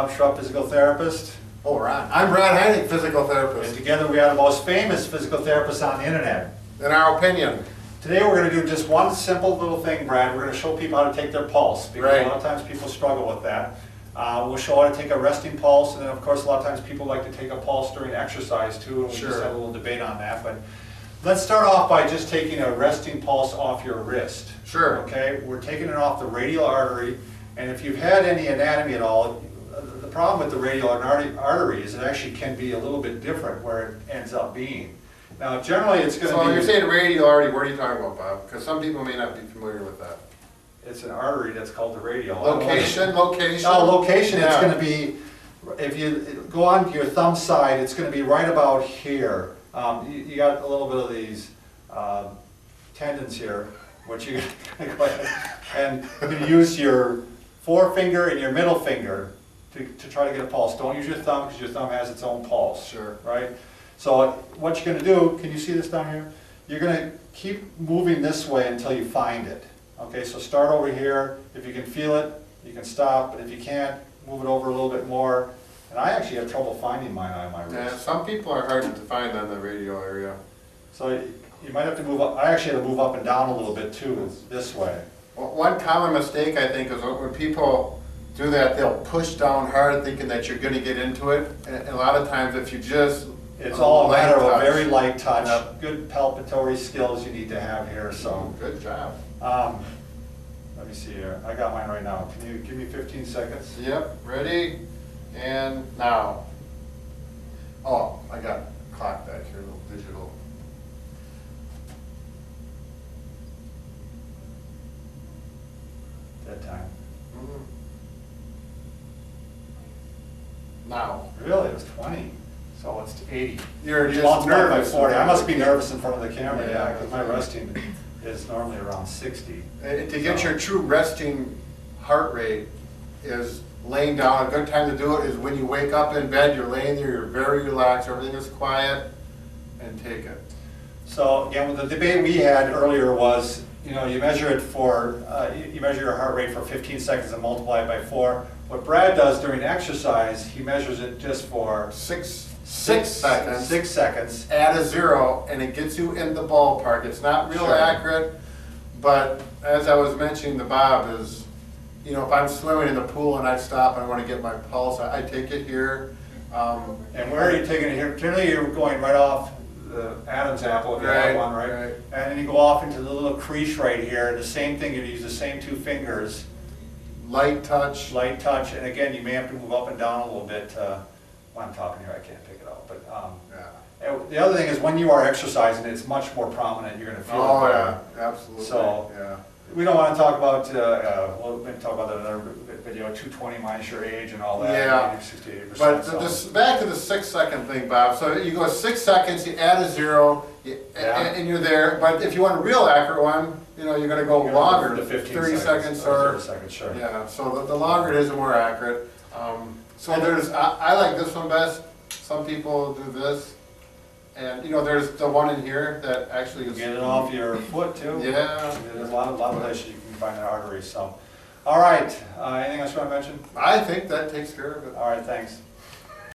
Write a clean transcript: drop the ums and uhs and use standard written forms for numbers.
Bob Schrupp, physical therapist. Oh, Ron. I'm Ron Heineck, physical And therapist. together we are the most famous physical therapists on the internet. In our opinion. Today we're going to do just one simple little thing, Brad. We're going to show people how to take their pulse, because Right. a lot of times people struggle with that. We'll show how to take a resting pulse, and then of course a lot of times people like to take a pulse during exercise too, and we just Sure. had a little debate on that. But let's start off by just taking a resting pulse off your wrist. Sure. Okay, we're taking it off the radial artery, and if you've had any anatomy at all, the problem with the radial artery is it actually can be a little bit different where it ends up being. Now, generally it's going to So be... when you're saying radial artery, what are you talking about, Bob? Because some people may not be familiar with that. It's an artery that's called the radial. Location? No, location, it's Yeah. going to be, if you go on to your thumb side, it's going to be right about here. You got a little bit of these tendons here, which you're going to go ahead and you're going to use your forefinger and your middle finger to try to get a pulse. Don't use your thumb, because your thumb has its own pulse. Sure. Right? So what you're going to do, can you see this down here? You're going to keep moving this way until you find it. Okay, so start over here. If you can feel it, you can stop, but if you can't, move it over a little bit more. And I actually have trouble finding mine on my Yeah, wrist. some people are hard to find on the radial area. So you might have to move up. I actually have to move up and down a little bit too, this way. One common mistake, I think, is when people do that, they'll push down hard thinking that you're going to get into it. And a lot of times, if you just... It's all a matter of a touch. very light touch. Yep. Good palpatory skills you need to have here. So Good job. let me see here. I got mine right now. Can you give me 15 seconds? Yep, ready, and now. Oh, I got a clock back here, a little digital. That time. Mhm. Now. Really, it was 20. So it's 80. You're You just multiply by nervous. 40. I must be nervous in front of the camera, Yeah. yeah, because my resting is normally around 60. And to get your true resting heart rate is laying down. A good time to do it is when you wake up in bed, you're laying there, you're very relaxed, everything is quiet, and take it. So again, the debate we had earlier was, you know, you measure it for, you measure your heart rate for 15 seconds and multiply it by 4. What Brad does during exercise, he measures it just for Six seconds. 6 seconds. Add a 0, and it gets you in the ballpark. It's not real Sure. accurate, but as I was mentioning to Bob is, you know, if I'm swimming in the pool and I stop and I want to get my pulse, I take it here. And where are you taking it here? Generally, you're going right off the Adam's apple, if you have Right, one, right? right. And then you go off into the little crease right here. The same thing, you use the same 2 fingers, Light touch. light touch, and again, you may have to move up and down a little bit. When I'm talking here, I can't pick it up. But Yeah. and the other thing is, when you are exercising, it's much more prominent. You're going to feel Oh, it. yeah, absolutely. So- Yeah. We don't want to talk about, we'll maybe talk about that in another video, 220 minus your age and all that. Yeah. 68%. But so. this, back to the 6-second thing, Bob. So you go 6 seconds, you add a 0, and you're there. But if you want a real accurate one, you know, you're going to go You're gonna longer, go to 15 30 seconds or or 0 seconds, sure. yeah. So the longer it is, the more accurate. So there's, I like this one best. Some people do this, and you know, there's the one in here that actually is. Get it off your foot too. Yeah. There's a lot of places you can find an artery. So, all right. Anything else you want to mention? I think that takes care of it. All right. Thanks.